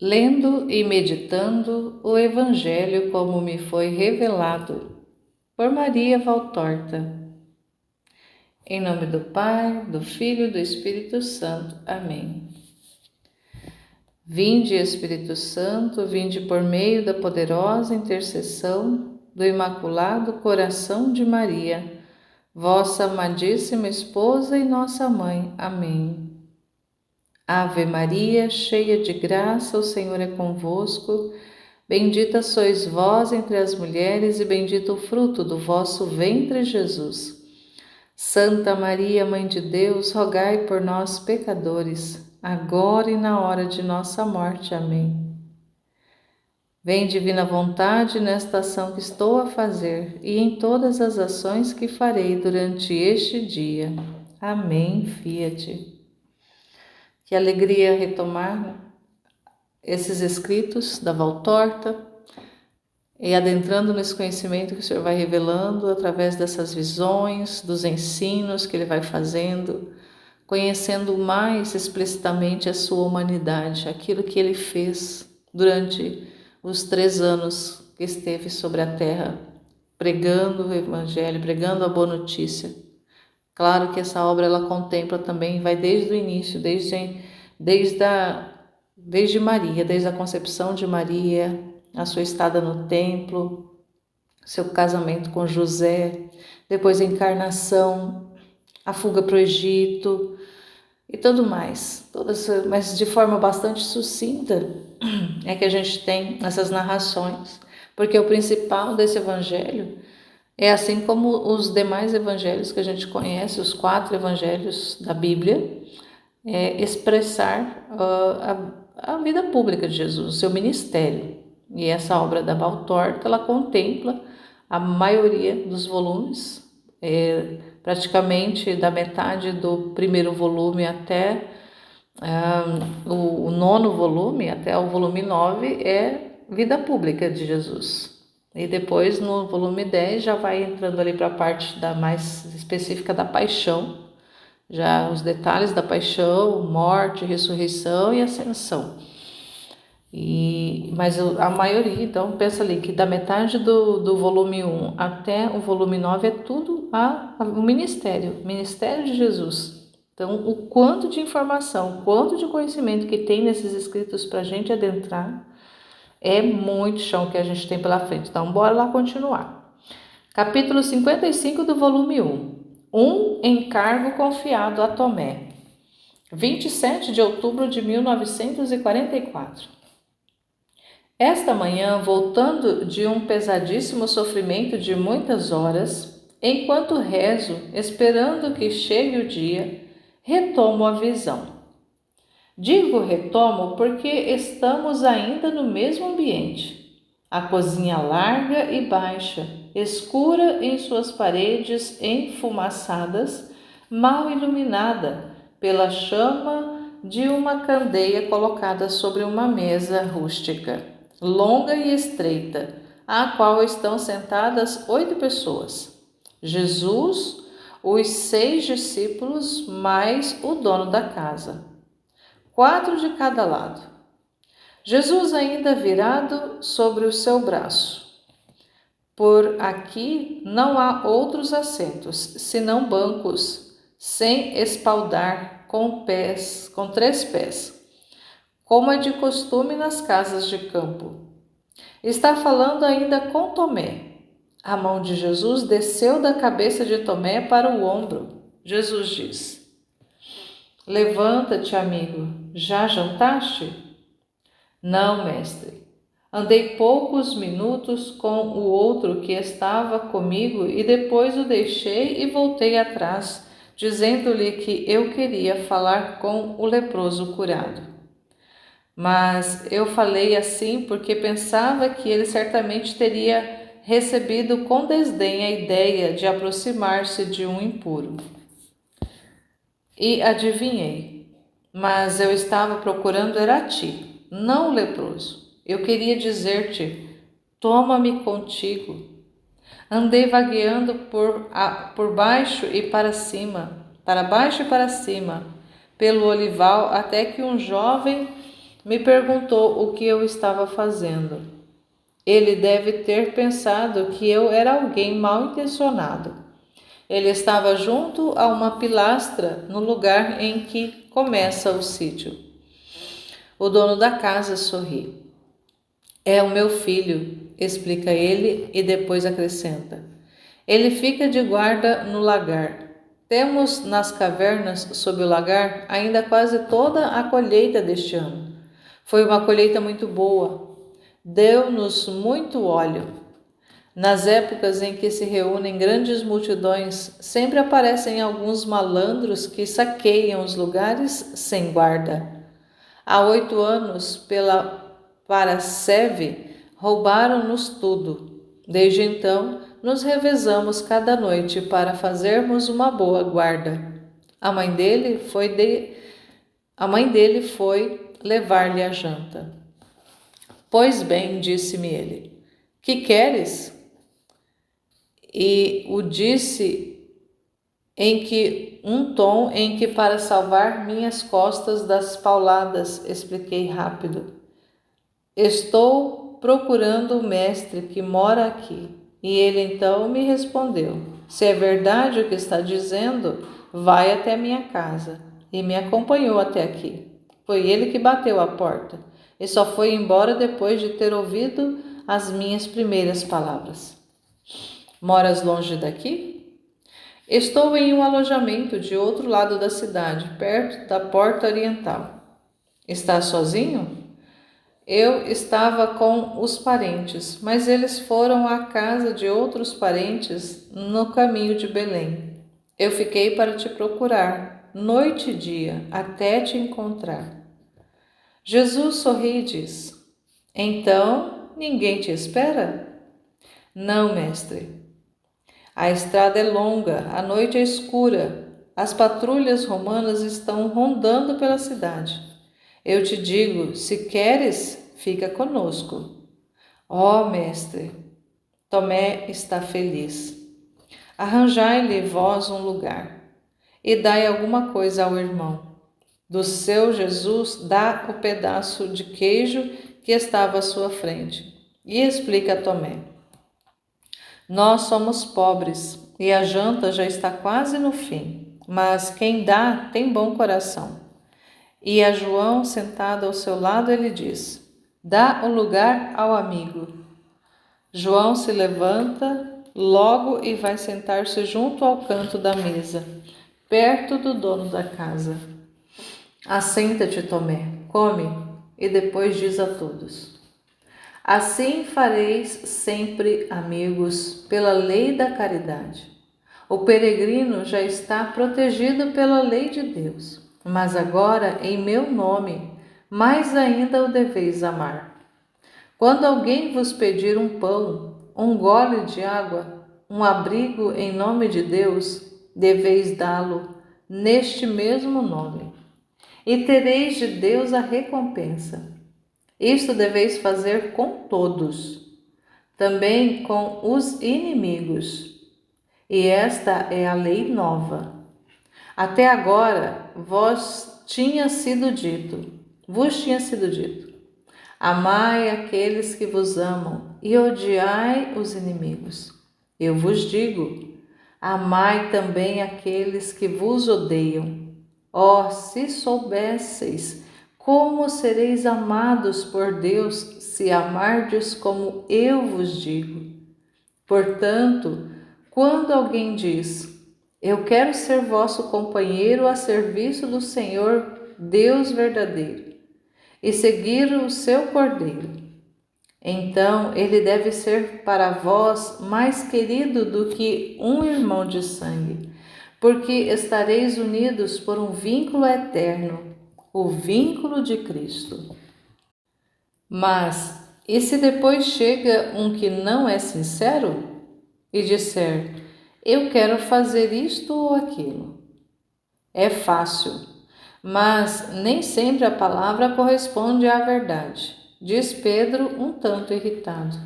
Lendo e meditando o Evangelho como me foi revelado, por Maria Valtorta. Em nome do Pai, do Filho e do Espírito Santo. Amém. Vinde, Espírito Santo, vinde por meio da poderosa intercessão do Imaculado Coração de Maria, vossa amadíssima esposa e nossa mãe. Amém. Ave Maria, cheia de graça, o Senhor é convosco. Bendita sois vós entre as mulheres e bendito o fruto do vosso ventre, Jesus. Santa Maria, Mãe de Deus, rogai por nós, pecadores, agora e na hora de nossa morte. Amém. Vem, divina vontade, nesta ação que estou a fazer e em todas as ações que farei durante este dia. Amém. Fiat. Que alegria retomar esses escritos da Valtorta e adentrando nesse conhecimento que o Senhor vai revelando através dessas visões, dos ensinos que Ele vai fazendo, conhecendo mais explicitamente a sua humanidade, aquilo que Ele fez durante os 3 anos que esteve sobre a terra, pregando o Evangelho, pregando a boa notícia. Claro que essa obra ela contempla também, vai desde o início, desde Maria, desde a concepção de Maria, a sua estada no templo, seu casamento com José, depois a encarnação, a fuga para o Egito e tudo mais. Mas de forma bastante sucinta é que a gente tem essas narrações, porque o principal desse evangelho é, assim como os demais evangelhos que a gente conhece, os 4 evangelhos da Bíblia, é expressar a vida pública de Jesus, o seu ministério. E essa obra da Valtorta, ela contempla a maioria dos volumes, praticamente da metade do primeiro volume até o 9º volume, até o volume 9, é vida pública de Jesus. E depois no volume 10 já vai entrando ali para a parte mais específica da paixão, já os detalhes da paixão, morte, ressurreição e ascensão. Mas a maioria, então, pensa ali que da metade do volume 1 até o volume 9 é tudo o ministério de Jesus. Então, o quanto de informação, o quanto de conhecimento que tem nesses escritos para a gente adentrar, é muito chão que a gente tem pela frente. Então, bora lá continuar. Capítulo 55 do volume 1. Um encargo confiado a Tomé. 27 de outubro de 1944. Esta manhã, voltando de um pesadíssimo sofrimento de muitas horas, enquanto rezo, esperando que chegue o dia, retomo a visão. Digo retomo porque estamos ainda no mesmo ambiente. A cozinha larga e baixa, escura em suas paredes enfumaçadas, mal iluminada pela chama de uma candeia colocada sobre uma mesa rústica, longa e estreita, à qual estão sentadas 8 pessoas. Jesus, os 6 discípulos, mais o dono da casa. 4 de cada lado. Jesus ainda virado sobre o seu braço. Por aqui não há outros assentos, senão bancos, sem espaldar, com 3 pés, como é de costume nas casas de campo. Está falando ainda com Tomé. A mão de Jesus desceu da cabeça de Tomé para o ombro. Jesus diz: Levanta-te, amigo, já jantaste? Não, mestre. Andei poucos minutos com o outro que estava comigo e depois o deixei e voltei atrás, dizendo-lhe que eu queria falar com o leproso curado. Mas eu falei assim porque pensava que ele certamente teria recebido com desdém a ideia de aproximar-se de um impuro. E adivinhei, mas eu estava procurando era a ti, não o leproso. Eu queria dizer-te, toma-me contigo. Andei vagueando por baixo e para cima, para baixo e para cima, pelo olival, até que um jovem me perguntou o que eu estava fazendo. Ele deve ter pensado que eu era alguém mal intencionado. Ele estava junto a uma pilastra no lugar em que começa o sítio. O dono da casa sorri. É o meu filho, explica ele e depois acrescenta. Ele fica de guarda no lagar. Temos nas cavernas sob o lagar ainda quase toda a colheita deste ano. Foi uma colheita muito boa. Deu-nos muito óleo. Nas épocas em que se reúnem grandes multidões, sempre aparecem alguns malandros que saqueiam os lugares sem guarda. Há 8 anos, pela Paraseve, roubaram-nos tudo. Desde então, nos revezamos cada noite para fazermos uma boa guarda. A mãe dele foi levar-lhe a janta. Pois bem, disse-me ele, que queres? E o disse um tom em que para salvar minhas costas das pauladas, expliquei rápido. Estou procurando o mestre que mora aqui. E ele então me respondeu, se é verdade o que está dizendo, vai até minha casa. E me acompanhou até aqui. Foi ele que bateu a porta e só foi embora depois de ter ouvido as minhas primeiras palavras. Moras longe daqui? Estou em um alojamento de outro lado da cidade, perto da porta oriental. Está sozinho? Eu estava com os parentes, mas eles foram à casa de outros parentes no caminho de Belém. Eu fiquei para te procurar, noite e dia, até te encontrar. Jesus sorri e diz, então ninguém te espera? Não, mestre. A estrada é longa, a noite é escura, as patrulhas romanas estão rondando pela cidade. Eu te digo, se queres, fica conosco. Ó, mestre, Tomé está feliz. Arranjai-lhe vós um lugar e dai alguma coisa ao irmão. Do seu Jesus, dá o pedaço de queijo que estava à sua frente. E explica a Tomé. Nós somos pobres e a janta já está quase no fim, mas quem dá tem bom coração. E a João, sentado ao seu lado, ele diz, dá o lugar ao amigo. João se levanta logo e vai sentar-se junto ao canto da mesa, perto do dono da casa. Assenta-te, Tomé, come, e depois diz a todos. Assim fareis sempre amigos pela lei da caridade. O peregrino já está protegido pela lei de Deus, mas agora, em meu nome, mais ainda o deveis amar. Quando alguém vos pedir um pão, um gole de água, um abrigo em nome de Deus, deveis dá-lo neste mesmo nome, e tereis de Deus a recompensa. Isto deveis fazer com todos, também com os inimigos. E esta é a lei nova. Até agora vos tinha sido dito, amai aqueles que vos amam e odiai os inimigos. Eu vos digo, amai também aqueles que vos odeiam. Oh, se soubesseis como sereis amados por Deus se amardes como eu vos digo. Portanto, quando alguém diz, eu quero ser vosso companheiro a serviço do Senhor Deus verdadeiro e seguir o seu Cordeiro, então ele deve ser para vós mais querido do que um irmão de sangue, porque estareis unidos por um vínculo eterno, o vínculo de Cristo. Mas, e se depois chega um que não é sincero e disser, eu quero fazer isto ou aquilo? É fácil, mas nem sempre a palavra corresponde à verdade, diz Pedro um tanto irritado.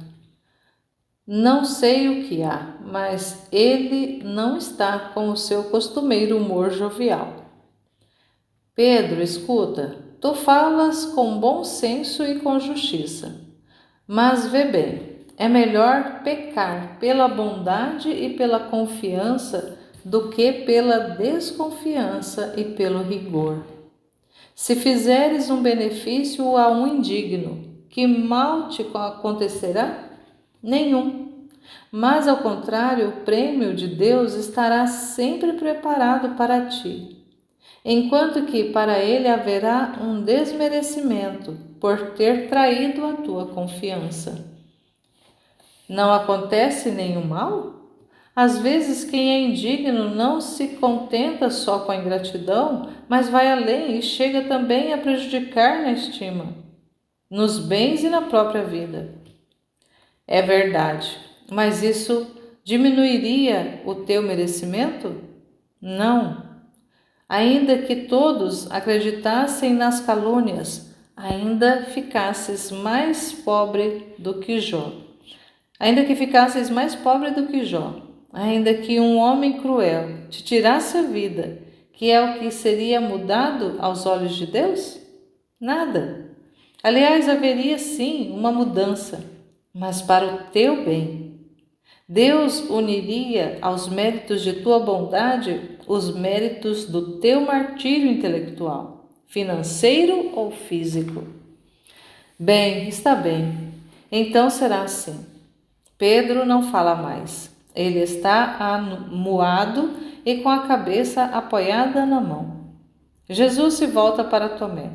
Não sei o que há, mas ele não está com o seu costumeiro humor jovial. Pedro, escuta, Tu falas com bom senso e com justiça. Mas vê bem, é melhor pecar pela bondade e pela confiança do que pela desconfiança e pelo rigor. Se fizeres um benefício a um indigno, que mal te acontecerá? Nenhum. Mas, ao contrário, o prêmio de Deus estará sempre preparado para ti, enquanto que para ele haverá um desmerecimento por ter traído a tua confiança. Não acontece nenhum mal? Às vezes, quem é indigno não se contenta só com a ingratidão, mas vai além e chega também a prejudicar na estima, nos bens e na própria vida. É verdade, mas isso diminuiria o teu merecimento? Não. Ainda que todos acreditassem nas calúnias, ainda ficasses mais pobre do que Jó. Ainda que ficasses mais pobre do que Jó, ainda que um homem cruel te tirasse a vida, que é o que seria mudado aos olhos de Deus? Nada. Aliás, haveria sim uma mudança, mas para o teu bem. Deus uniria aos méritos de tua bondade os méritos do teu martírio intelectual, financeiro ou físico. Bem, está bem. Então será assim. Pedro não fala mais. Ele está amuado e com a cabeça apoiada na mão. Jesus se volta para Tomé.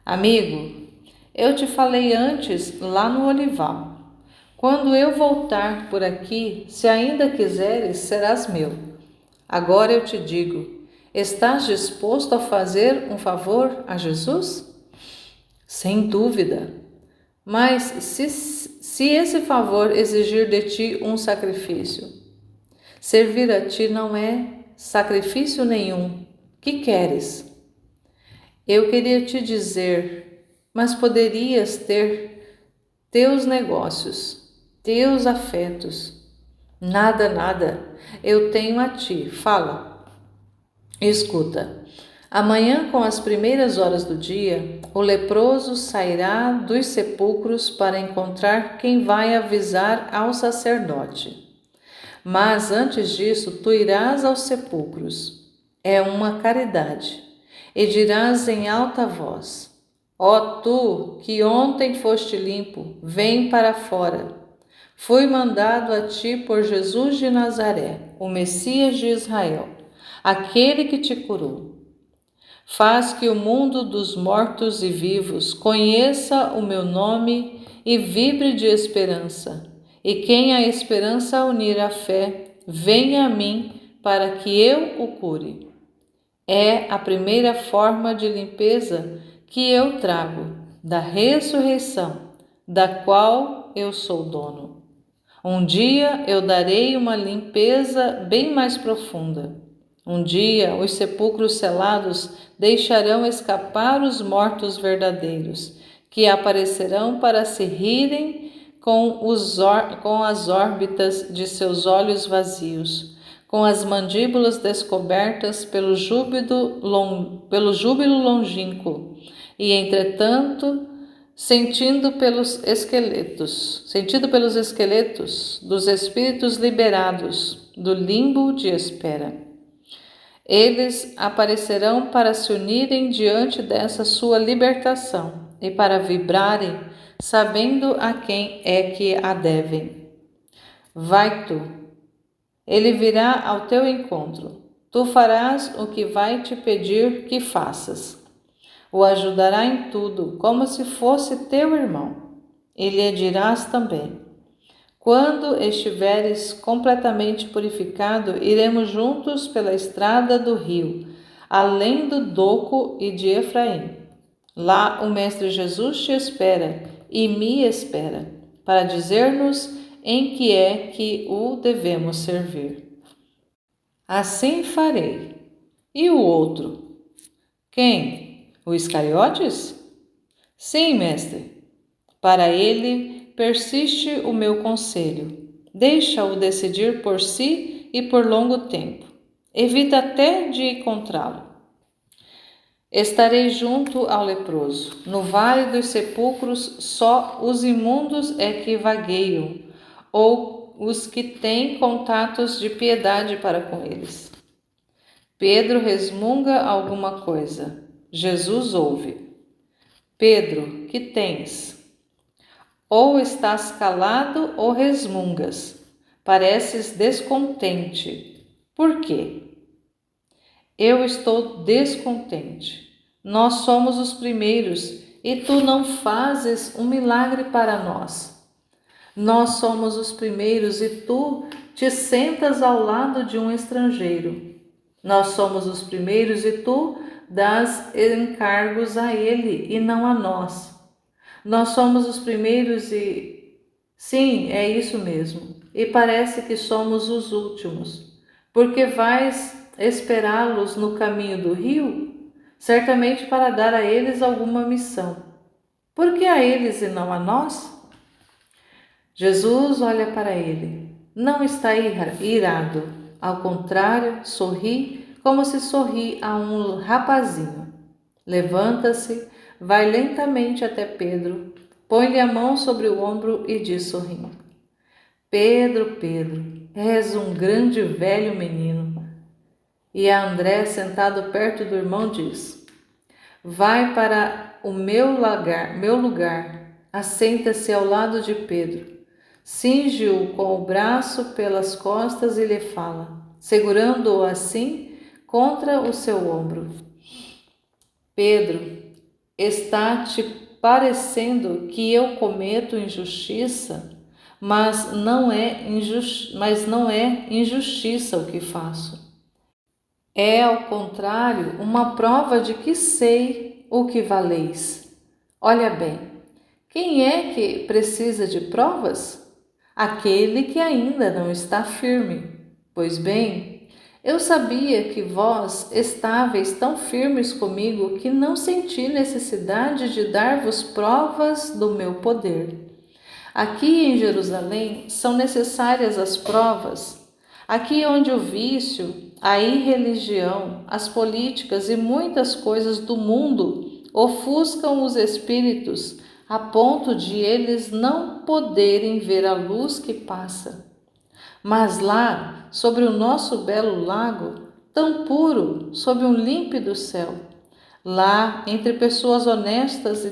Amigo, eu te falei antes lá no olival. Quando eu voltar por aqui, se ainda quiseres, serás meu. Agora eu te digo, estás disposto a fazer um favor a Jesus? Sem dúvida. Mas se esse favor exigir de ti um sacrifício, servir a ti não é sacrifício nenhum. Que queres? Eu queria te dizer, mas poderias ter teus negócios, teus afetos. Nada, nada. Eu tenho a ti. Fala. Escuta. Amanhã, com as primeiras horas do dia, o leproso sairá dos sepulcros para encontrar quem vai avisar ao sacerdote. Mas antes disso, tu irás aos sepulcros. É uma caridade. E dirás em alta voz: Ó tu, que ontem foste limpo, vem para fora. Fui mandado a ti por Jesus de Nazaré, o Messias de Israel, aquele que te curou. Faz que o mundo dos mortos e vivos conheça o meu nome e vibre de esperança. E quem a esperança unir à fé, venha a mim para que eu o cure. É a primeira forma de limpeza que eu trago, da ressurreição, da qual eu sou dono. Um dia eu darei uma limpeza bem mais profunda. Um dia os sepulcros selados deixarão escapar os mortos verdadeiros, que aparecerão para se rirem com as órbitas de seus olhos vazios, com as mandíbulas descobertas pelo júbilo longínquo, e entretanto sentido pelos esqueletos dos espíritos liberados do limbo de espera. Eles aparecerão para se unirem diante dessa sua libertação e para vibrarem, sabendo a quem é que a devem. Vai tu, ele virá ao teu encontro. Tu farás o que vai te pedir que faças. O ajudará em tudo, como se fosse teu irmão. E lhe dirás também: quando estiveres completamente purificado, iremos juntos pela estrada do rio, além do Doco e de Efraim. Lá o Mestre Jesus te espera e me espera, para dizer-nos em que é que o devemos servir. Assim farei. E o outro? Quem? O Iscariotes? Sim, mestre. Para ele persiste o meu conselho. Deixa-o decidir por si e por longo tempo. Evita até de encontrá-lo. Estarei junto ao leproso. No vale dos sepulcros só os imundos é que vagueiam, ou os que têm contatos de piedade para com eles. Pedro resmunga alguma coisa. Jesus ouve. Pedro, que tens? Ou estás calado ou resmungas. Pareces descontente. Por quê? Eu estou descontente. Nós somos os primeiros e tu não fazes um milagre para nós. Nós somos os primeiros e tu te sentas ao lado de um estrangeiro. Nós somos os primeiros e tu dás encargos a ele e não a nós. Nós somos os primeiros e... Sim, é isso mesmo. E parece que somos os últimos. Porque vais esperá-los no caminho do rio? Certamente para dar a eles alguma missão. Por que a eles e não a nós? Jesus olha para ele. Não está irado. Ao contrário, sorri como se sorri a um rapazinho. Levanta-se, vai lentamente até Pedro, põe-lhe a mão sobre o ombro e diz sorrindo: Pedro, Pedro, és um grande velho menino. E a André, sentado perto do irmão, diz: Vai para o meu lugar, assenta-se ao lado de Pedro. Cinge-o com o braço pelas costas e lhe fala, segurando-o assim contra o seu ombro: Pedro, está te parecendo que eu cometo injustiça, mas não é injustiça o que faço. É, ao contrário, uma prova de que sei o que valeis. Olha bem, quem é que precisa de provas? Aquele que ainda não está firme. Pois bem, eu sabia que vós estáveis tão firmes comigo que não senti necessidade de dar-vos provas do meu poder. Aqui em Jerusalém são necessárias as provas. Aqui onde o vício, a irreligião, as políticas e muitas coisas do mundo ofuscam os espíritos a ponto de eles não poderem ver a luz que passa. Mas lá, sobre o nosso belo lago, tão puro, sob um límpido céu, lá, entre pessoas honestas e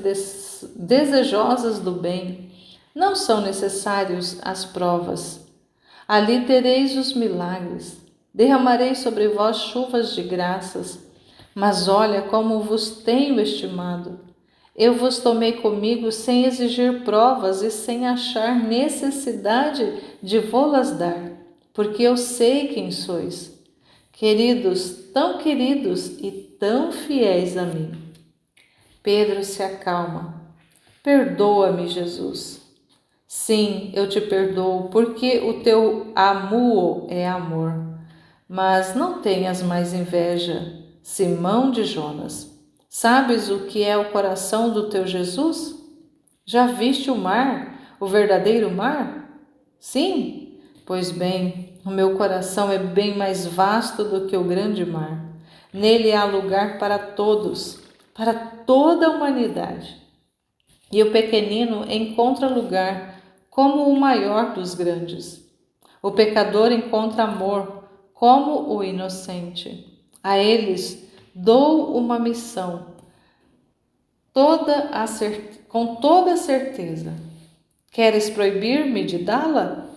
desejosas do bem, não são necessários as provas. Ali tereis os milagres, derramarei sobre vós chuvas de graças. Mas olha como vos tenho estimado. Eu vos tomei comigo sem exigir provas e sem achar necessidade de vô-las dar, porque eu sei quem sois. Queridos e tão fiéis a mim. Pedro se acalma. Perdoa-me, Jesus. Sim, eu te perdoo, porque o teu amuo é amor. Mas não tenhas mais inveja, Simão de Jonas. Sabes o que é o coração do teu Jesus? Já viste o mar, o verdadeiro mar? Sim? Pois bem, o meu coração é bem mais vasto do que o grande mar. Nele há lugar para todos, para toda a humanidade. E o pequenino encontra lugar como o maior dos grandes. O pecador encontra amor como o inocente. A eles dou uma missão, com toda certeza. Queres proibir-me de dá-la?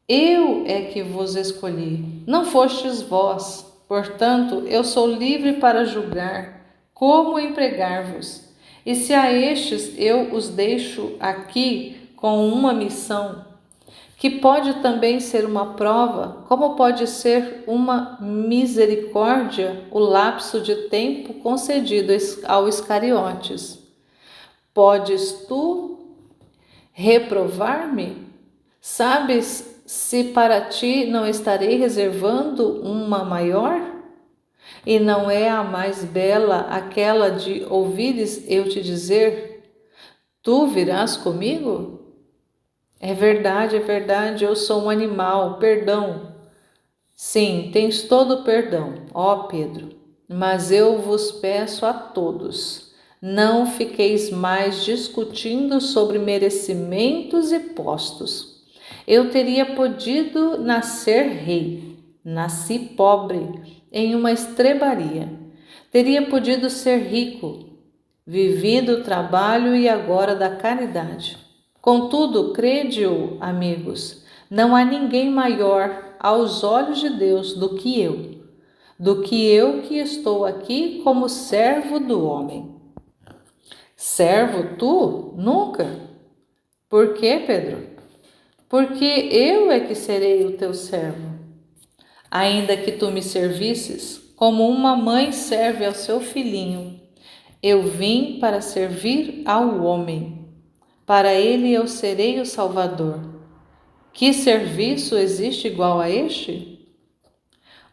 Eu é que vos escolhi, não fostes vós. Portanto, eu sou livre para julgar como empregar-vos. E se a estes eu os deixo aqui com uma missão, que pode também ser uma prova, como pode ser uma misericórdia o lapso de tempo concedido ao Iscariotes. Podes tu reprovar-me? Sabes se para ti não estarei reservando uma maior? E não é a mais bela aquela de ouvires eu te dizer: tu virás comigo? É verdade, eu sou um animal, perdão. Sim, tens todo o perdão, ó Pedro. Mas eu vos peço a todos, não fiqueis mais discutindo sobre merecimentos e postos. Eu teria podido nascer rei, nasci pobre, em uma estrebaria. Teria podido ser rico, vivi do trabalho e agora da caridade. Contudo, crede-o, amigos, não há ninguém maior aos olhos de Deus do que eu que estou aqui como servo do homem. Servo tu? Nunca. Por quê, Pedro? Porque eu é que serei o teu servo. Ainda que tu me servisses, como uma mãe serve ao seu filhinho, eu vim para servir ao homem. Para ele eu serei o Salvador. Que serviço existe igual a este?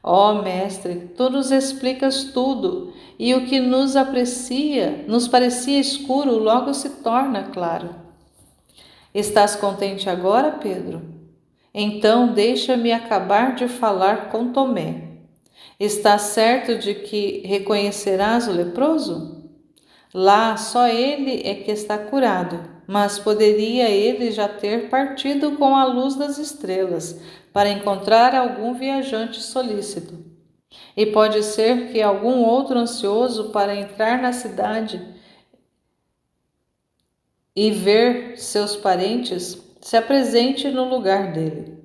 Ó Mestre, tu nos explicas tudo, e o que nos parecia escuro, logo se torna claro. Estás contente agora, Pedro? Então deixa-me acabar de falar com Tomé. Estás certo de que reconhecerás o leproso? Lá só ele é que está curado, mas poderia ele já ter partido com a luz das estrelas para encontrar algum viajante solícito. E pode ser que algum outro ansioso para entrar na cidade e ver seus parentes se apresente no lugar dele.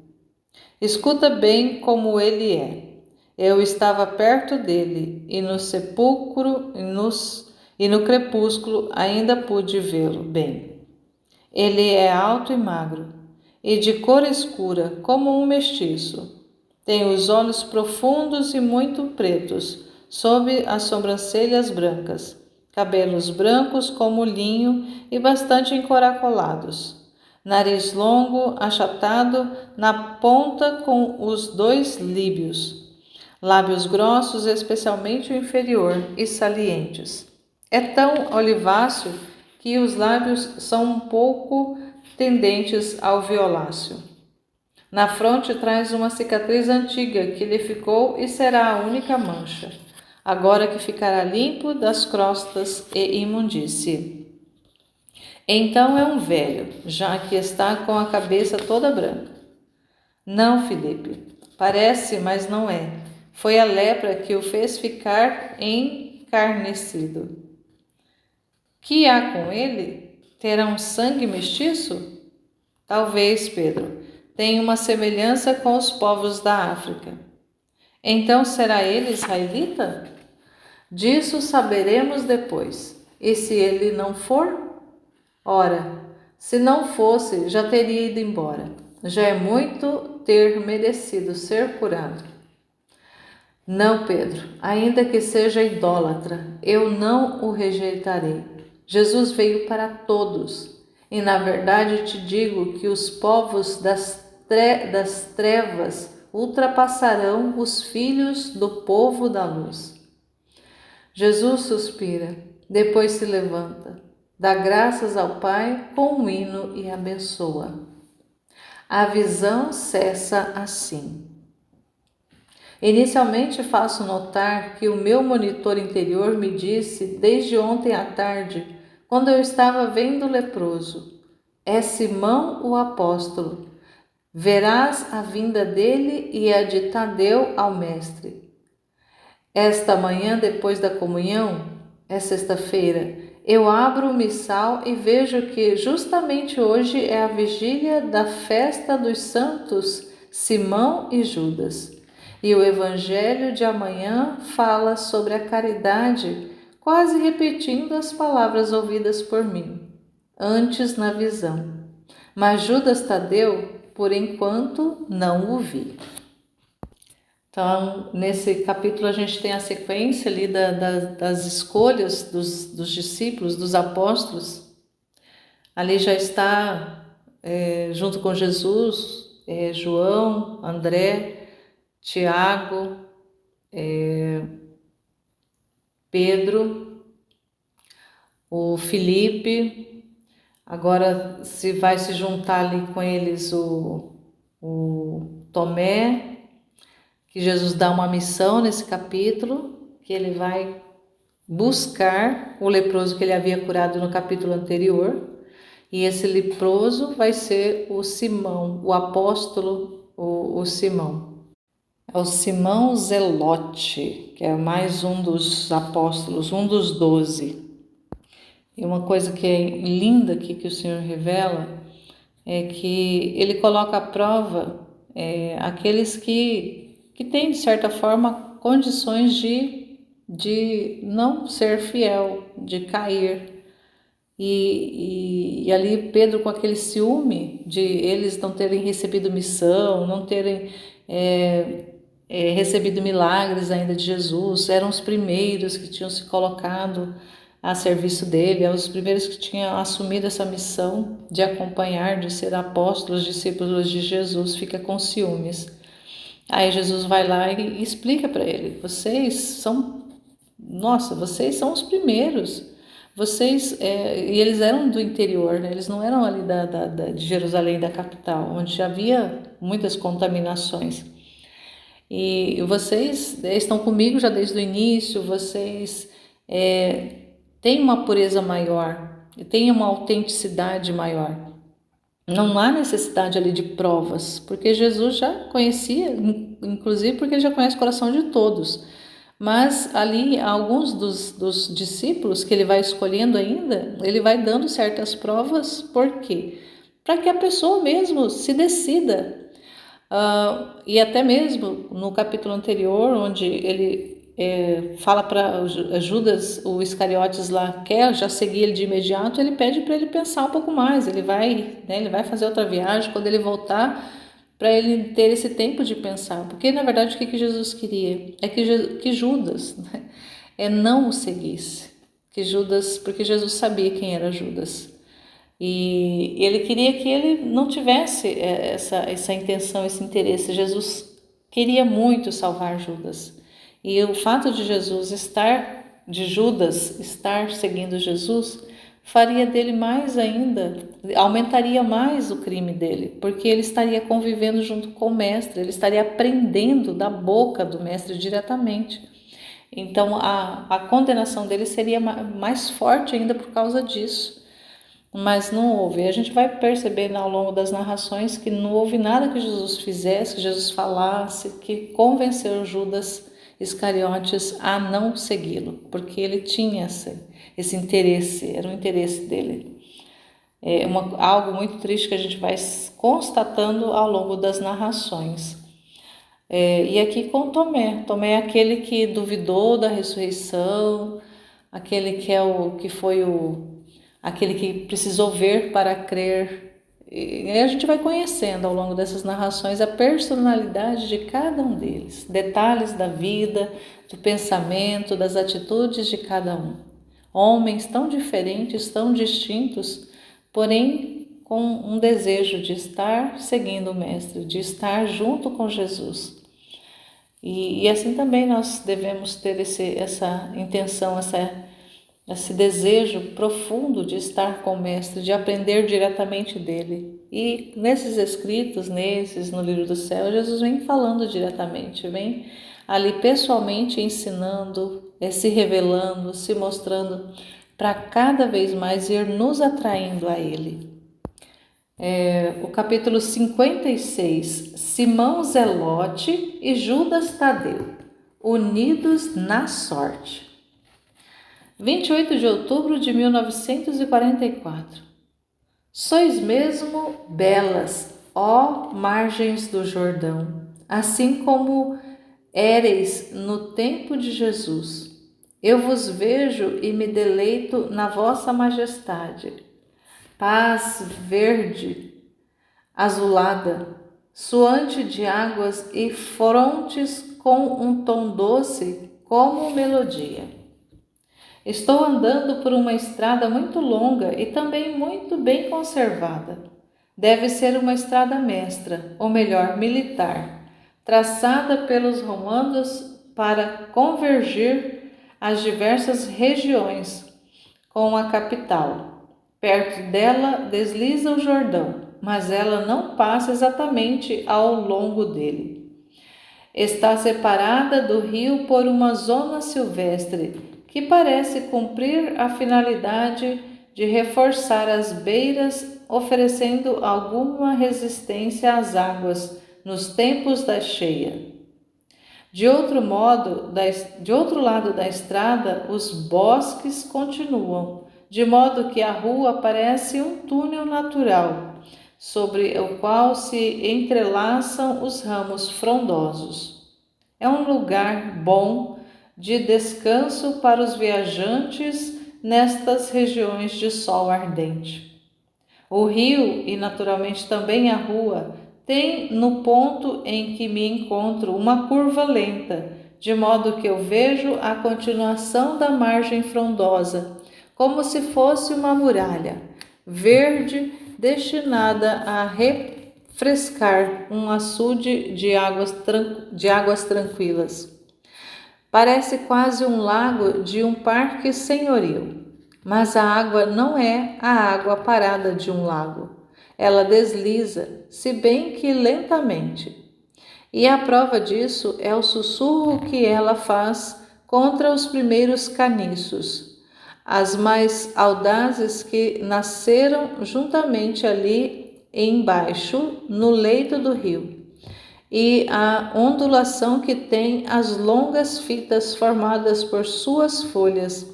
Escuta bem como ele é. Eu estava perto dele e no sepulcro e no crepúsculo ainda pude vê-lo bem. Ele é alto e magro, e de cor escura, como um mestiço. Tem os olhos profundos e muito pretos, sob as sobrancelhas brancas, cabelos brancos como linho e bastante encoracolados. Nariz longo, achatado, na ponta com os dois líbios. Lábios grossos, especialmente o inferior, e salientes. É tão oliváceo que os lábios são um pouco tendentes ao violáceo. Na fronte traz uma cicatriz antiga que lhe ficou e será a única mancha, agora que ficará limpo das crostas e imundície. Então é um velho, já que está com a cabeça toda branca. Não, Filipe, parece, mas não é. Foi a lepra que o fez ficar encarnecido. Que há com ele? Terá um sangue mestiço? Talvez, Pedro, tenha uma semelhança com os povos da África. Então será ele israelita? Disso saberemos depois. E se ele não for? Ora, se não fosse, já teria ido embora. Já é muito ter merecido ser curado. Não, Pedro, ainda que seja idólatra, eu não o rejeitarei. Jesus veio para todos, e na verdade te digo que os povos das trevas ultrapassarão os filhos do povo da luz. Jesus suspira, depois se levanta, dá graças ao Pai com um hino e abençoa. A visão cessa assim. Inicialmente faço notar que o meu monitor interior me disse desde ontem à tarde, quando eu estava vendo o leproso: é Simão o apóstolo. Verás a vinda dele e a de Tadeu ao mestre. Esta manhã, depois da comunhão, é sexta-feira, eu abro o missal e vejo que justamente hoje é a vigília da festa dos santos Simão e Judas. E o evangelho de amanhã fala sobre a caridade, quase repetindo as palavras ouvidas por mim, antes na visão. Mas Judas Tadeu, por enquanto, não o vi. Então, nesse capítulo a gente tem a sequência ali das escolhas dos discípulos, dos apóstolos. Ali já está, junto com Jesus, João, André, Tiago, Pedro, o Filipe. Agora vai se juntar ali com eles o Tomé, que Jesus dá uma missão nesse capítulo, que ele vai buscar o leproso que ele havia curado no capítulo anterior, e esse leproso vai ser o Simão, o apóstolo, o Simão. É o Simão Zelote, que é mais um dos apóstolos, um dos 12. E uma coisa que é linda aqui que o Senhor revela é que ele coloca à prova aqueles que têm, de certa forma, condições de não ser fiel, de cair. E ali Pedro, com aquele ciúme de eles não terem recebido missão, não terem recebido milagres ainda de Jesus, eram os primeiros que tinham se colocado a serviço dele, eram os primeiros que tinham assumido essa missão de acompanhar, de ser apóstolos, discípulos de Jesus, fica com ciúmes. Aí Jesus vai lá e explica para ele: vocês são os primeiros. Vocês, e eles eram do interior, né? Eles não eram ali de Jerusalém, da capital, onde já havia muitas contaminações. E vocês estão comigo já desde o início, vocês têm uma pureza maior, têm uma autenticidade maior. Não há necessidade ali de provas, porque Jesus já conhecia, inclusive porque ele já conhece o coração de todos. Mas ali, alguns dos discípulos que ele vai escolhendo ainda, ele vai dando certas provas, por quê? Para que a pessoa mesmo se decida. E até mesmo no capítulo anterior, onde ele fala para Judas, o Iscariotes lá, quer já seguir ele de imediato, ele pede para ele pensar um pouco mais, ele vai fazer outra viagem, quando ele voltar, para ele ter esse tempo de pensar, porque na verdade o que Jesus queria? É que Judas não o seguisse, porque Jesus sabia quem era Judas. E ele queria que ele não tivesse essa intenção, esse interesse. Jesus queria muito salvar Judas. E o fato de Judas estar seguindo Jesus, faria dele mais ainda, aumentaria mais o crime dele, porque ele estaria convivendo junto com o mestre, ele estaria aprendendo da boca do mestre diretamente. Então a condenação dele seria mais forte ainda por causa disso. Mas não houve. A gente vai perceber ao longo das narrações que não houve nada que Jesus fizesse, que Jesus falasse, que convenceu Judas Iscariotes a não segui-lo, porque ele tinha esse interesse, era o interesse dele. Algo muito triste que a gente vai constatando ao longo das narrações. E aqui com Tomé. Tomé é aquele que duvidou da ressurreição, aquele aquele que precisou ver para crer. E a gente vai conhecendo ao longo dessas narrações a personalidade de cada um deles, detalhes da vida, do pensamento, das atitudes de cada um. Homens tão diferentes, tão distintos, porém com um desejo de estar seguindo o Mestre, de estar junto com Jesus. E assim também nós devemos ter essa intenção, esse desejo profundo de estar com o Mestre, de aprender diretamente dele. E nesses escritos, no livro do céu, Jesus vem falando diretamente, vem ali pessoalmente ensinando, se revelando, se mostrando, para cada vez mais ir nos atraindo a ele. O capítulo 56, Simão Zelote e Judas Tadeu, unidos na sorte. 28 de outubro de 1944. Sois mesmo belas, ó margens do Jordão, assim como éreis no tempo de Jesus. Eu vos vejo e me deleito na vossa majestade. Paz verde, azulada, suante de águas e frontes com um tom doce como melodia. Estou andando por uma estrada muito longa e também muito bem conservada. Deve ser uma estrada mestra, ou melhor, militar, traçada pelos romanos para convergir as diversas regiões com a capital. Perto dela desliza o Jordão, mas ela não passa exatamente ao longo dele. Está separada do rio por uma zona silvestre, que parece cumprir a finalidade de reforçar as beiras, oferecendo alguma resistência às águas nos tempos da cheia. De outro lado da estrada, os bosques continuam, de modo que a rua parece um túnel natural, sobre o qual se entrelaçam os ramos frondosos. É um lugar bom de descanso para os viajantes nestas regiões de sol ardente. O rio e naturalmente também a rua tem no ponto em que me encontro uma curva lenta, de modo que eu vejo a continuação da margem frondosa, como se fosse uma muralha verde destinada a refrescar um açude de águas tranquilas. Parece quase um lago de um parque senhoril, mas a água não é a água parada de um lago. Ela desliza, se bem que lentamente. E a prova disso é o sussurro que ela faz contra os primeiros caniços, as mais audazes que nasceram juntamente ali embaixo, no leito do rio, e a ondulação que tem as longas fitas formadas por suas folhas,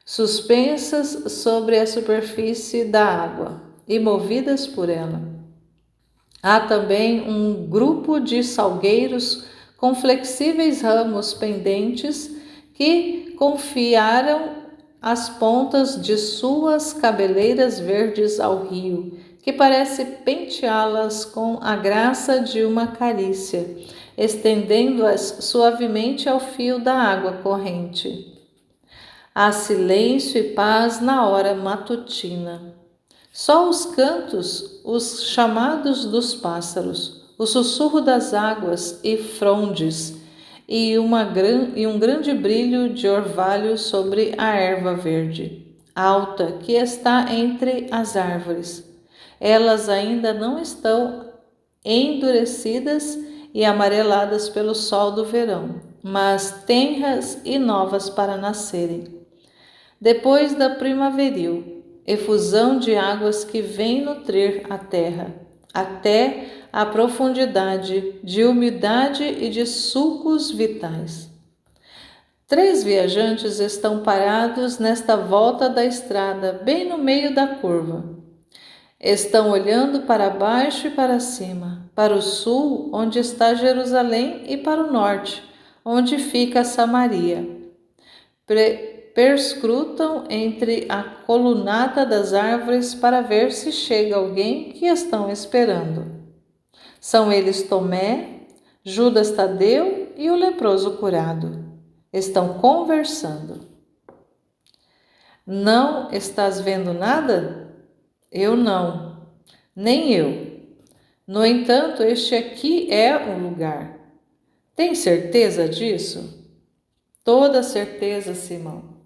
suspensas sobre a superfície da água e movidas por ela. Há também um grupo de salgueiros com flexíveis ramos pendentes que confiaram as pontas de suas cabeleiras verdes ao rio, que parece penteá-las com a graça de uma carícia, estendendo-as suavemente ao fio da água corrente. Há silêncio e paz na hora matutina. Só os cantos, os chamados dos pássaros, o sussurro das águas e frondes, e um grande brilho de orvalho sobre a erva verde, alta, que está entre as árvores. Elas ainda não estão endurecidas e amareladas pelo sol do verão, mas tenras e novas para nascerem. Depois da primaveril, efusão de águas que vem nutrir a terra, até a profundidade de umidade e de sucos vitais. 3 viajantes estão parados nesta volta da estrada, bem no meio da curva. Estão olhando para baixo e para cima, para o sul, onde está Jerusalém, e para o norte, onde fica Samaria. Perscrutam entre a colunata das árvores para ver se chega alguém que estão esperando. São eles Tomé, Judas Tadeu e o leproso curado. Estão conversando. Não estás vendo nada? Eu não, nem eu. No entanto, este aqui é o lugar. Tem certeza disso? Toda certeza, Simão.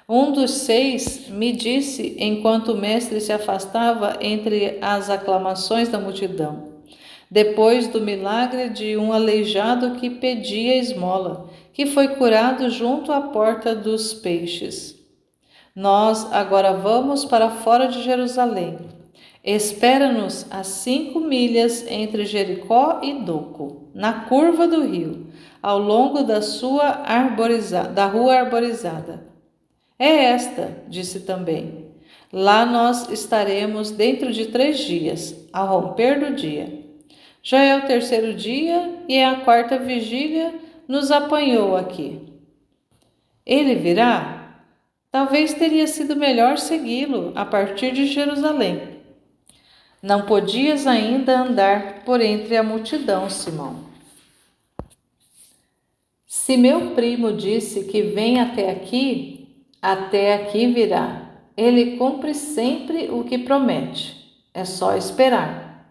Um dos 6 me disse enquanto o mestre se afastava entre as aclamações da multidão, depois do milagre de um aleijado que pedia esmola, que foi curado junto à porta dos peixes. Nós agora vamos para fora de Jerusalém. Espera-nos a 5 milhas entre Jericó e Doco, na curva do rio, ao longo da rua arborizada. É esta, disse também. Lá nós estaremos dentro de 3 dias, ao romper do dia. Já é o 3º dia e a 4ª vigília nos apanhou aqui. Ele virá? Talvez teria sido melhor segui-lo a partir de Jerusalém. Não podias ainda andar por entre a multidão, Simão. Se meu primo disse que vem até aqui virá. Ele cumpre sempre o que promete. É só esperar.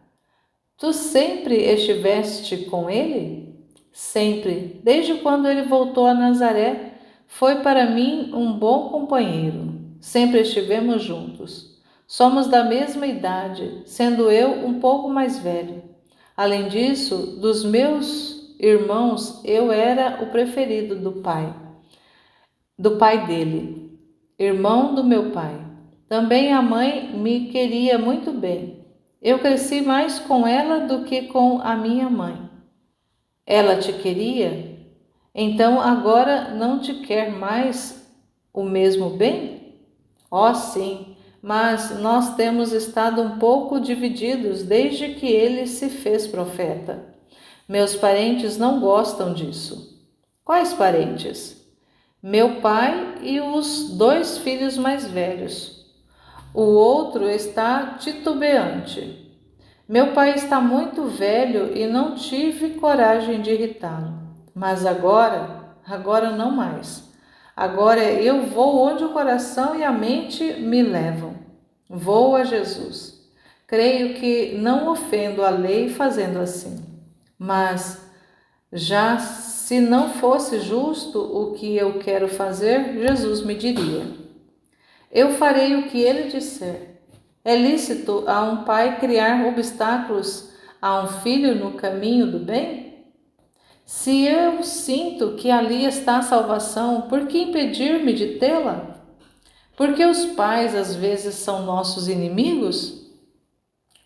Tu sempre estiveste com ele? Sempre, desde quando ele voltou a Nazaré. Foi para mim um bom companheiro. Sempre estivemos juntos. Somos da mesma idade, sendo eu um pouco mais velho. Além disso, dos meus irmãos, eu era o preferido do pai dele, irmão do meu pai. Também a mãe me queria muito bem. Eu cresci mais com ela do que com a minha mãe. Ela te queria? Então agora não te quer mais o mesmo bem? Oh, sim, mas nós temos estado um pouco divididos desde que ele se fez profeta. Meus parentes não gostam disso. Quais parentes? Meu pai e os 2 filhos mais velhos. O outro está titubeante. Meu pai está muito velho e não tive coragem de irritá-lo. Mas agora não mais. Agora eu vou onde o coração e a mente me levam. Vou a Jesus. Creio que não ofendo a lei fazendo assim. Mas já se não fosse justo o que eu quero fazer, Jesus me diria: eu farei o que ele disser. É lícito a um pai criar obstáculos a um filho no caminho do bem? Se eu sinto que ali está a salvação, por que impedir-me de tê-la? Porque os pais às vezes são nossos inimigos?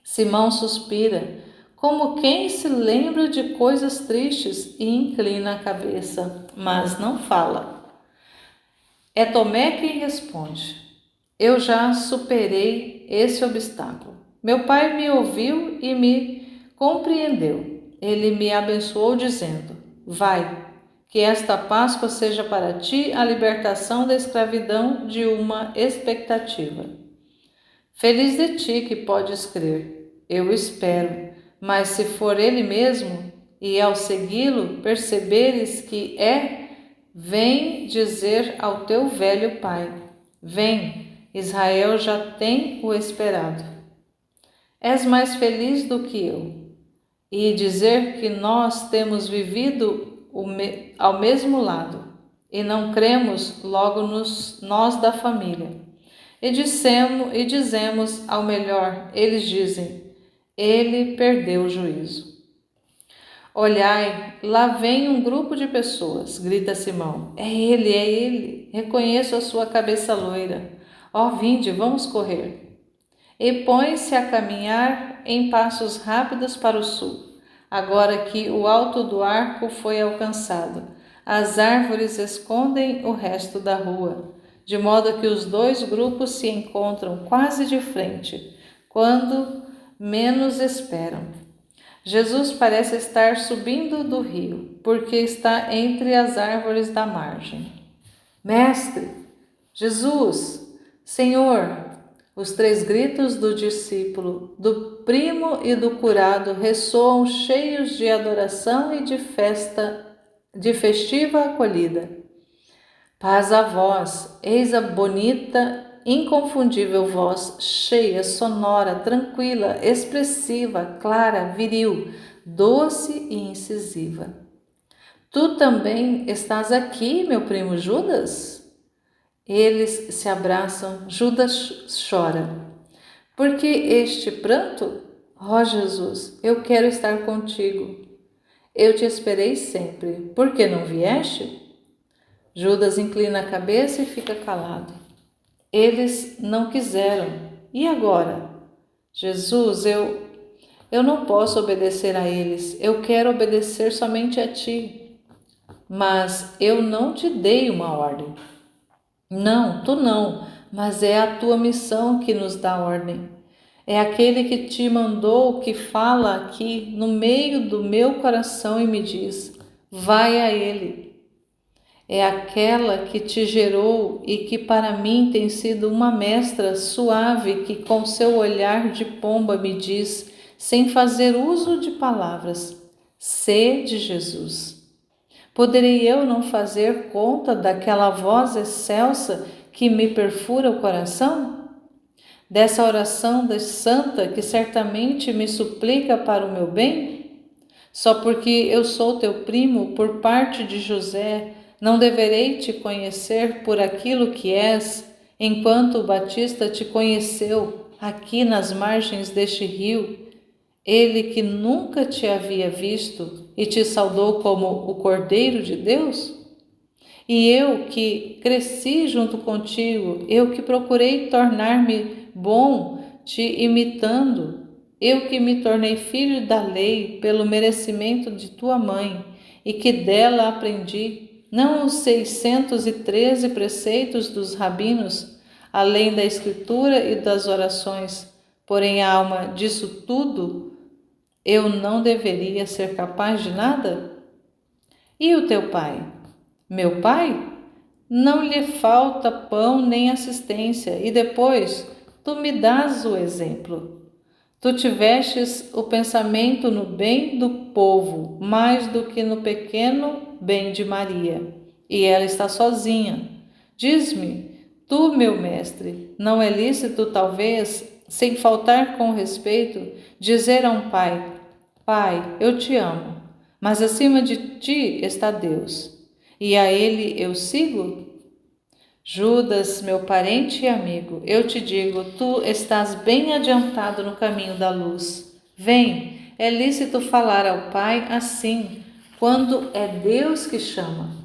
Simão suspira, como quem se lembra de coisas tristes e inclina a cabeça, mas não fala. É Tomé quem responde: eu já superei esse obstáculo. Meu pai me ouviu e me compreendeu. Ele me abençoou dizendo: vai, que esta Páscoa seja para ti a libertação da escravidão de uma expectativa. Feliz de ti que podes crer. Eu espero, mas se for ele mesmo, e ao segui-lo perceberes que vem dizer ao teu velho pai: vem, Israel já tem o esperado. És mais feliz do que eu. E dizer que nós temos vivido ao mesmo lado e não cremos logo nós da família. E dizemos ao melhor, eles dizem, ele perdeu o juízo. Olhai, lá vem um grupo de pessoas, grita Simão. É ele, reconheço a sua cabeça loira. Ó, vinde, vamos correr. E põe-se a caminhar em passos rápidos para o sul, agora que o alto do arco foi alcançado. As árvores escondem o resto da rua, de modo que os 2 grupos se encontram quase de frente, quando menos esperam. Jesus parece estar subindo do rio, porque está entre as árvores da margem. Mestre, Jesus, Senhor! Os 3 gritos do discípulo, do primo e do curado ressoam cheios de adoração e de festiva acolhida. Paz a vós, eis a bonita, inconfundível voz, cheia, sonora, tranquila, expressiva, clara, viril, doce e incisiva. Tu também estás aqui, meu primo Judas? Eles se abraçam, Judas chora. Por que este pranto? Ó Jesus, eu quero estar contigo. Eu te esperei sempre. Por que não vieste? Judas inclina a cabeça e fica calado. Eles não quiseram. E agora? Jesus, eu não posso obedecer a eles. Eu quero obedecer somente a ti. Mas eu não te dei uma ordem. Não, tu não, mas é a tua missão que nos dá ordem. É aquele que te mandou que fala aqui no meio do meu coração e me diz: vai a ele. É aquela que te gerou e que para mim tem sido uma mestra suave que com seu olhar de pomba me diz, sem fazer uso de palavras: sê de Jesus. Poderei eu não fazer conta daquela voz excelsa que me perfura o coração? Dessa oração da santa que certamente me suplica para o meu bem? Só porque eu sou teu primo por parte de José, não deverei te conhecer por aquilo que és, enquanto o Batista te conheceu aqui nas margens deste rio, ele que nunca te havia visto e te saudou como o Cordeiro de Deus? E eu que cresci junto contigo, eu que procurei tornar-me bom te imitando, eu que me tornei filho da lei pelo merecimento de tua mãe e que dela aprendi, não os 613 preceitos dos rabinos, além da escritura e das orações, porém a alma disso tudo eu não deveria ser capaz de nada? E o teu pai? Meu pai? Não lhe falta pão nem assistência, e depois tu me dás o exemplo. Tu tivestes o pensamento no bem do povo, mais do que no pequeno bem de Maria, e ela está sozinha. Diz-me, tu, meu mestre, não é lícito, talvez, sem faltar com respeito, dizer a um pai: Pai, eu te amo, mas acima de ti está Deus, e a ele eu sigo? Judas, meu parente e amigo, eu te digo, tu estás bem adiantado no caminho da luz. Vem, é lícito falar ao Pai assim, quando é Deus que chama.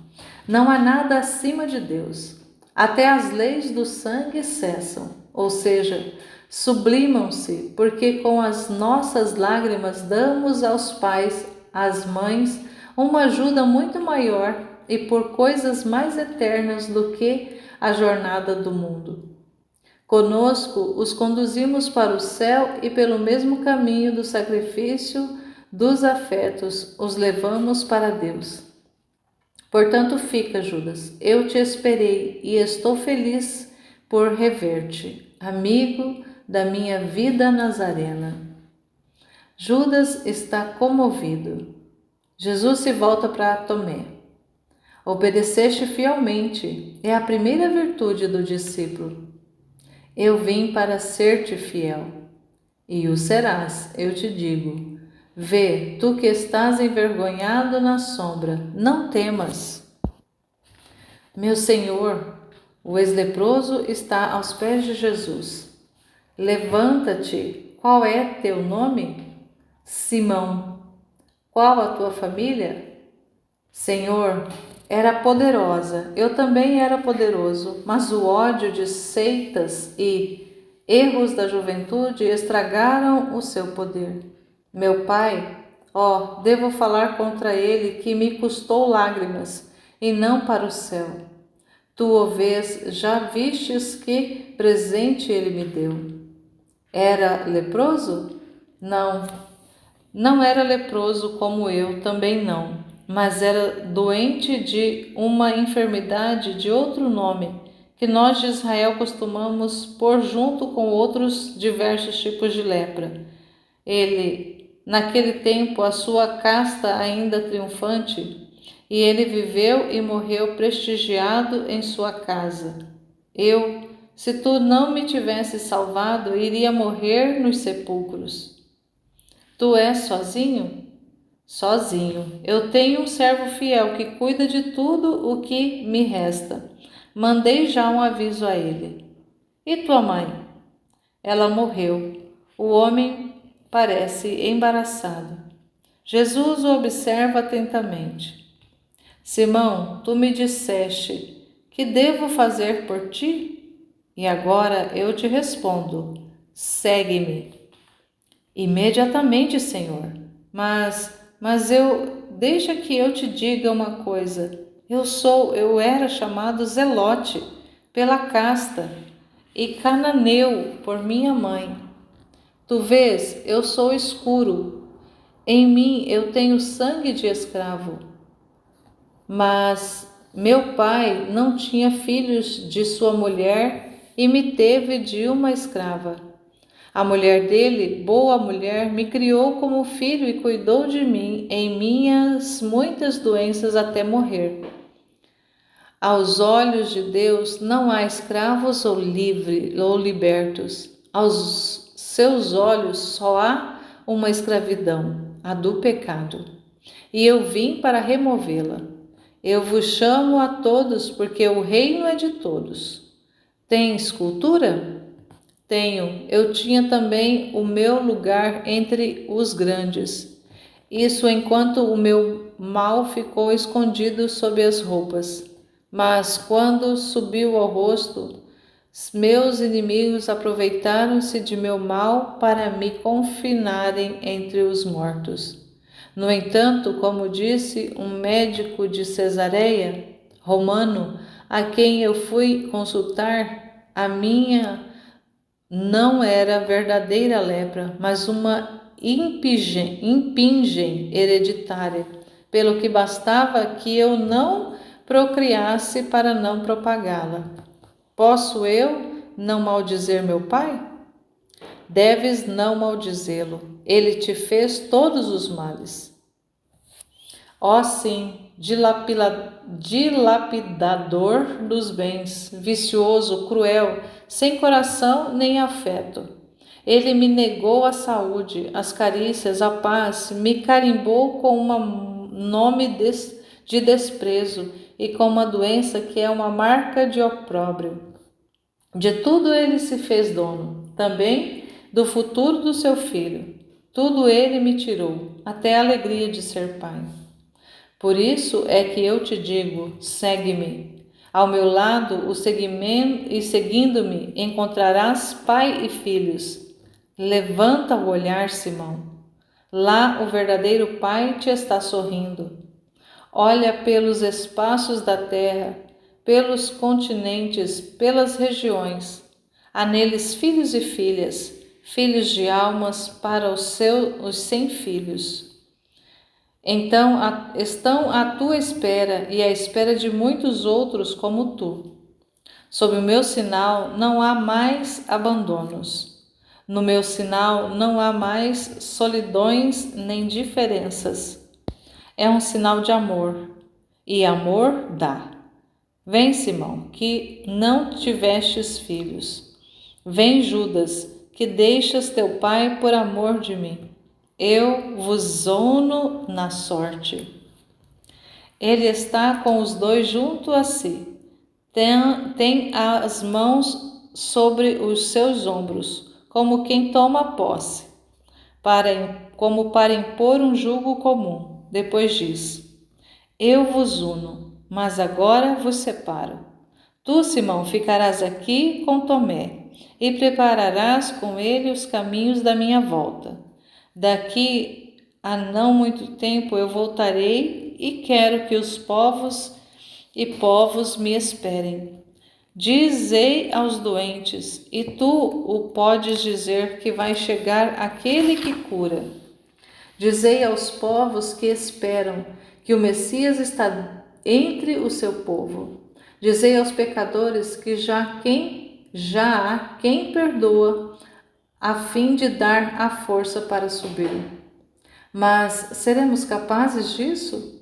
Não há nada acima de Deus. Até as leis do sangue cessam, ou seja, sublimam-se, porque com as nossas lágrimas damos aos pais, às mães, uma ajuda muito maior e por coisas mais eternas do que a jornada do mundo. Conosco os conduzimos para o céu e pelo mesmo caminho do sacrifício dos afetos os levamos para Deus. Portanto, fica, Judas, eu te esperei e estou feliz por rever-te, amigo da minha vida nazarena. Judas está comovido. Jesus se volta para Tomé. Obedeceste fielmente, é a primeira virtude do discípulo. Eu vim para ser-te fiel, e o serás, eu te digo. Vê, tu que estás envergonhado na sombra, não temas. Meu Senhor, o ex-leproso está aos pés de Jesus. Levanta-te, qual é teu nome? Simão. Qual a tua família? Senhor, era poderosa, eu também era poderoso, mas o ódio de seitas e erros da juventude estragaram o seu poder. Meu pai, devo falar contra ele que me custou lágrimas, e não para o céu. Tu o vês, já vistes que presente ele me deu. Era leproso? Não, não era leproso como eu, também não, mas era doente de uma enfermidade de outro nome, que nós de Israel costumamos pôr junto com outros diversos tipos de lepra. Ele, naquele tempo, a sua casta ainda triunfante, e ele viveu e morreu prestigiado em sua casa. Eu, se tu não me tivesses salvado, iria morrer nos sepulcros. Tu és sozinho? Sozinho. Eu tenho um servo fiel que cuida de tudo o que me resta. Mandei já um aviso a ele. E tua mãe? Ela morreu. O homem parece embaraçado. Jesus o observa atentamente. Simão, tu me disseste, que devo fazer por ti? E agora eu te respondo, segue-me. Imediatamente, Senhor. Mas deixa que eu te diga uma coisa. Eu era chamado Zelote pela casta e cananeu por minha mãe. Tu vês, eu sou escuro. Em mim eu tenho sangue de escravo. Mas meu pai não tinha filhos de sua mulher e me teve de uma escrava. A mulher dele, boa mulher, me criou como filho e cuidou de mim em minhas muitas doenças até morrer. Aos olhos de Deus não há escravos ou libertos. Aos seus olhos só há uma escravidão, a do pecado. E eu vim para removê-la. Eu vos chamo a todos, porque o reino é de todos. Tens cultura? Tenho. Eu tinha também o meu lugar entre os grandes. Isso enquanto o meu mal ficou escondido sob as roupas. Mas quando subiu ao rosto, meus inimigos aproveitaram-se de meu mal para me confinarem entre os mortos. No entanto, como disse um médico de Cesareia, romano, a quem eu fui consultar, a minha não era verdadeira lepra, mas uma impingem hereditária, pelo que bastava que eu não procriasse para não propagá-la. Posso eu não maldizer meu pai? Deves não maldizê-lo. Ele te fez todos os males. Ó sim, dilapidador dos bens, vicioso, cruel, sem coração nem afeto. Ele me negou a saúde, as carícias, a paz, me carimbou com um nome de desprezo e com uma doença que é uma marca de opróbrio. De tudo ele se fez dono, também do futuro do seu filho. Tudo ele me tirou, até a alegria de ser pai. Por isso é que eu te digo, segue-me. Ao meu lado, seguindo-me, encontrarás pai e filhos. Levanta o olhar, Simão. Lá o verdadeiro pai te está sorrindo. Olha pelos espaços da terra, pelos continentes, pelas regiões. Há neles filhos e filhas, filhos de almas para os sem filhos. Então estão à tua espera e à espera de muitos outros como tu. Sob o meu sinal não há mais abandonos. No meu sinal não há mais solidões nem diferenças. É um sinal de amor, e amor dá. Vem, Simão, que não tivestes filhos. Vem, Judas, que deixas teu pai por amor de mim. Eu vos uno na sorte. Ele está com os dois junto a si. Tem as mãos sobre os seus ombros, como quem toma posse, como para impor um jugo comum. Depois diz: eu vos uno, mas agora vos separo. Tu, Simão, ficarás aqui com Tomé e prepararás com ele os caminhos da minha volta. Daqui a não muito tempo eu voltarei e quero que os povos me esperem. Dizei aos doentes, e tu o podes dizer, que vai chegar aquele que cura. Dizei aos povos que esperam, que o Messias está entre o seu povo. Dizei aos pecadores que já há quem perdoa, a fim de dar a força para subir. Mas seremos capazes disso?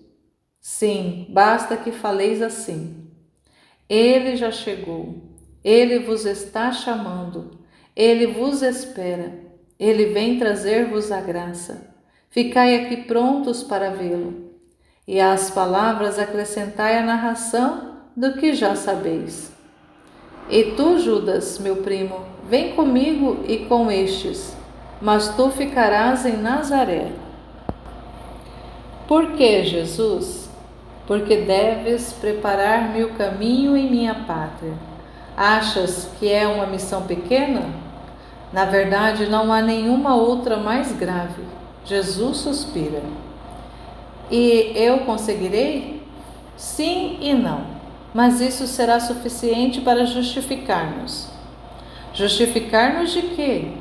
Sim, basta que faleis assim. Ele já chegou, ele vos está chamando, ele vos espera, ele vem trazer-vos a graça. Ficai aqui prontos para vê-lo. E às palavras acrescentai a narração do que já sabeis. E tu, Judas, meu primo, vem comigo e com estes, mas tu ficarás em Nazaré. Por que, Jesus? Porque deves preparar-me o caminho em minha pátria. Achas que é uma missão pequena? Na verdade, não há nenhuma outra mais grave. Jesus suspira. E eu conseguirei? Sim e não, mas isso será suficiente para justificar-nos. Justificar-nos de quê?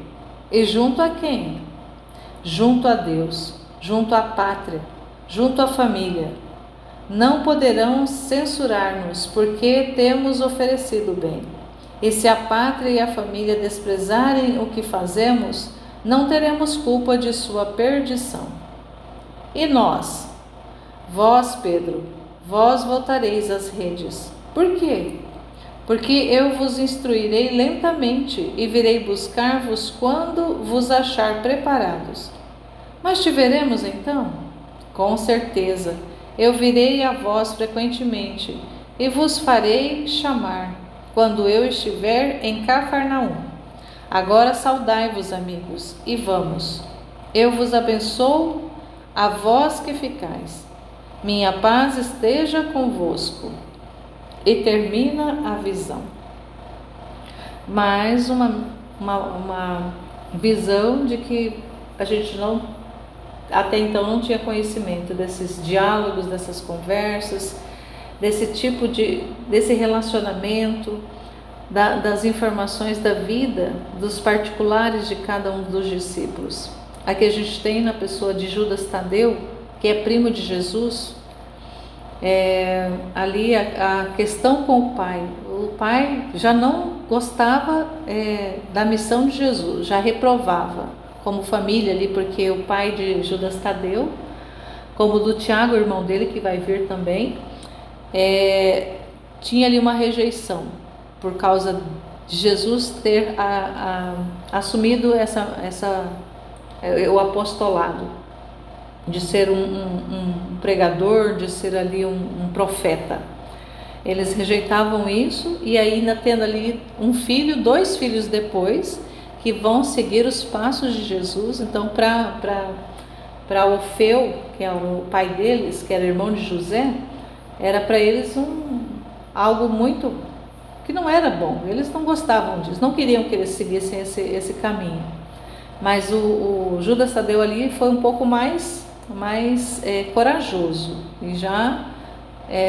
E junto a quem? Junto a Deus, junto à pátria, junto à família. Não poderão censurar-nos, porque temos oferecido o bem. E se a pátria e a família desprezarem o que fazemos, não teremos culpa de sua perdição. E nós? Vós, Pedro, vós voltareis às redes. Por quê? Porque eu vos instruirei lentamente e virei buscar-vos quando vos achar preparados. Mas te veremos então? Com certeza, eu virei a vós frequentemente e vos farei chamar quando eu estiver em Cafarnaum. Agora saudai-vos, amigos, e vamos. Eu vos abençoo a vós que ficais, minha paz esteja convosco. E termina a visão. Mais uma visão de que a gente até então não tinha conhecimento desses diálogos, dessas conversas, desse relacionamento, das informações da vida, dos particulares de cada um dos discípulos. Aqui a gente tem na pessoa de Judas Tadeu, que é primo de Jesus, ali a questão com o pai. O pai já não gostava da missão de Jesus, já reprovava como família ali, porque o pai de Judas Tadeu, como do Tiago, irmão dele, que vai vir também, tinha ali uma rejeição por causa de Jesus ter assumido o apostolado, de ser um pregador, de ser ali um profeta. Eles rejeitavam isso, e ainda tendo ali um filho, 2 filhos depois, que vão seguir os passos de Jesus. Então, para Orfeu, que é o pai deles, que era irmão de José, era para eles algo muito que não era bom. Eles não gostavam disso, não queriam que eles seguissem esse caminho. Mas o Judas Tadeu ali foi um pouco mais corajoso, e já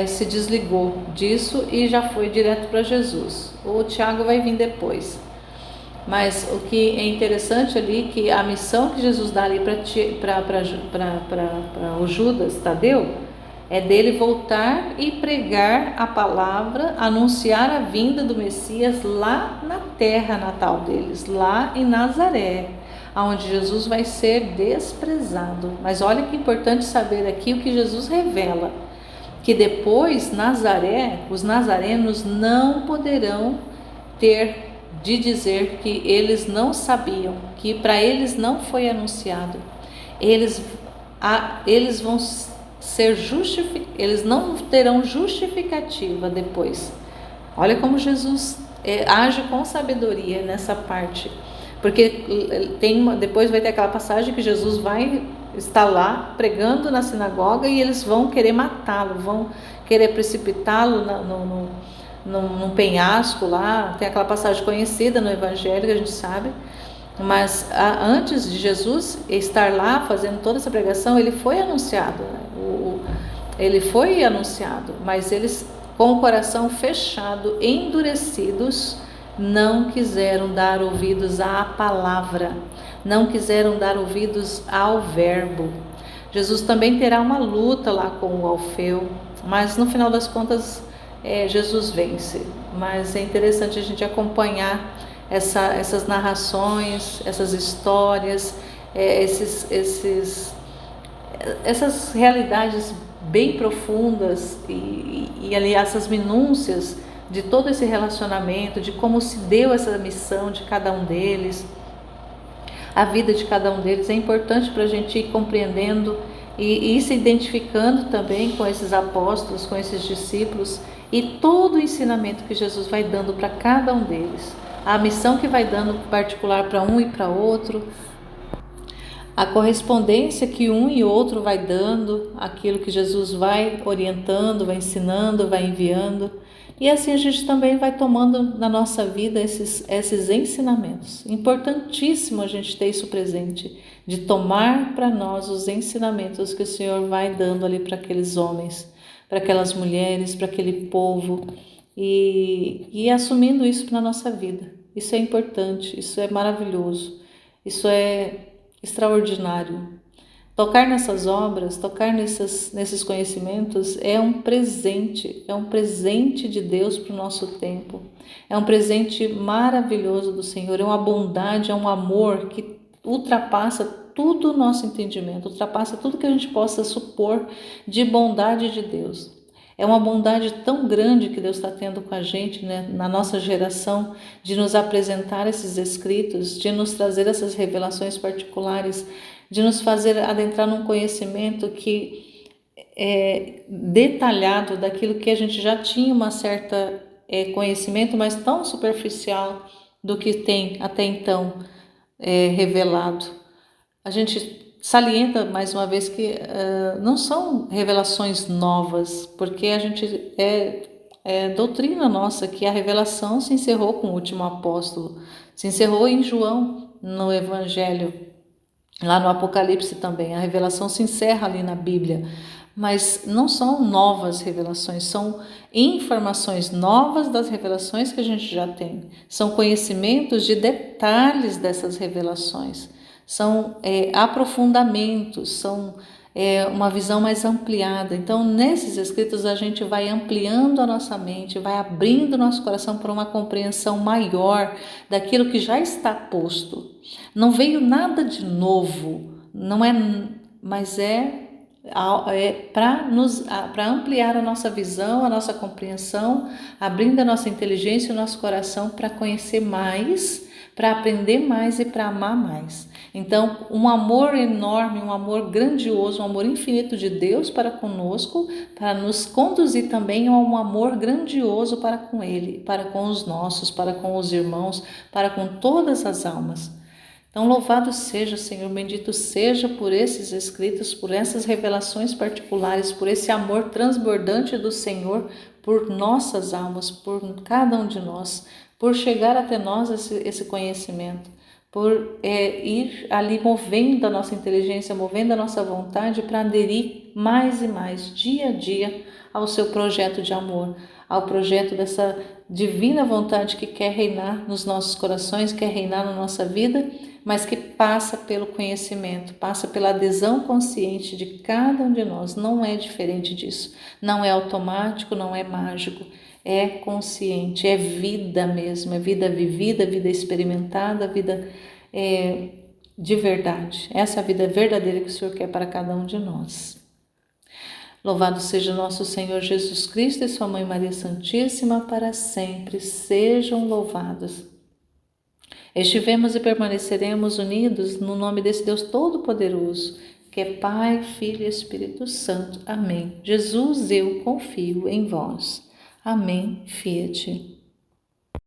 se desligou disso e já foi direto para Jesus. O Tiago vai vir depois. Mas o que é interessante ali, que a missão que Jesus dá ali para o Judas Tadeu é dele voltar e pregar a palavra, anunciar a vinda do Messias lá na terra natal deles, lá em Nazaré, onde Jesus vai ser desprezado. Mas olha que importante saber aqui o que Jesus revela, que depois Nazaré, os nazarenos não poderão ter de dizer que eles não sabiam, que para eles não foi anunciado. Eles vão ser eles não terão justificativa depois. Olha como Jesus age com sabedoria nessa parte, porque depois vai ter aquela passagem que Jesus vai estar lá pregando na sinagoga e eles vão querer matá-lo, vão querer precipitá-lo num penhasco lá. Tem aquela passagem conhecida no Evangelho que a gente sabe. Mas antes de Jesus estar lá fazendo toda essa pregação, ele foi anunciado, né? Ele foi anunciado, mas eles, com o coração fechado, endurecidos, não quiseram dar ouvidos à palavra, não quiseram dar ouvidos ao verbo. Jesus também terá uma luta lá com o Alfeu, mas no final das contas Jesus vence. Mas é interessante a gente acompanhar essas narrações, essas histórias, essas realidades bem profundas e ali essas minúcias de todo esse relacionamento, de como se deu essa missão de cada um deles, a vida de cada um deles. É importante para a gente ir compreendendo e ir se identificando também com esses apóstolos, com esses discípulos, e todo o ensinamento que Jesus vai dando para cada um deles, a missão que vai dando particular para um e para outro, a correspondência que um e outro vai dando, aquilo que Jesus vai orientando, vai ensinando, vai enviando. E assim a gente também vai tomando na nossa vida esses ensinamentos. Importantíssimo a gente ter isso presente, de tomar para nós os ensinamentos que o Senhor vai dando ali para aqueles homens, para aquelas mulheres, para aquele povo, e assumindo isso na nossa vida. Isso é importante, isso é maravilhoso, isso é extraordinário. Tocar nessas obras, tocar nesses conhecimentos é um presente de Deus para o nosso tempo, é um presente maravilhoso do Senhor, é uma bondade, é um amor que ultrapassa tudo o nosso entendimento, ultrapassa tudo que a gente possa supor de bondade de Deus. É uma bondade tão grande que Deus está tendo com a gente, né, na nossa geração, de nos apresentar esses escritos, de nos trazer essas revelações particulares, de nos fazer adentrar num conhecimento que é detalhado daquilo que a gente já tinha uma certa conhecimento, mas tão superficial do que tem até então revelado. A gente salienta mais uma vez que não são revelações novas, porque a gente é doutrina nossa que a revelação se encerrou com o último apóstolo, se encerrou em João, no Evangelho, lá no Apocalipse também, a revelação se encerra ali na Bíblia, mas não são novas revelações, são informações novas das revelações que a gente já tem, são conhecimentos de detalhes dessas revelações, são aprofundamentos, são uma visão mais ampliada. Então, nesses escritos, a gente vai ampliando a nossa mente, vai abrindo nosso coração para uma compreensão maior daquilo que já está posto. Não veio nada de novo, não é, mas para ampliar a nossa visão, a nossa compreensão, abrindo a nossa inteligência e o nosso coração para conhecer mais, para aprender mais e para amar mais. Então, um amor enorme, um amor grandioso, um amor infinito de Deus para conosco, para nos conduzir também a um amor grandioso para com Ele, para com os nossos, para com os irmãos, para com todas as almas. Então, louvado seja, Senhor, bendito seja por esses escritos, por essas revelações particulares, por esse amor transbordante do Senhor por nossas almas, por cada um de nós, por chegar até nós esse conhecimento, por ir ali movendo a nossa inteligência, movendo a nossa vontade para aderir mais e mais, dia a dia, ao seu projeto de amor, ao projeto dessa divina vontade que quer reinar nos nossos corações, quer reinar na nossa vida, mas que passa pelo conhecimento, passa pela adesão consciente de cada um de nós. Não é diferente disso, não é automático, não é mágico, é consciente, é vida mesmo, é vida vivida, vida experimentada, vida de verdade. Essa é a vida verdadeira que o Senhor quer para cada um de nós. Louvado seja nosso Senhor Jesus Cristo e sua Mãe Maria Santíssima, para sempre sejam louvados. Estivemos e permaneceremos unidos no nome desse Deus Todo-Poderoso, que é Pai, Filho e Espírito Santo. Amém. Jesus, eu confio em vós. Amém. Fiat.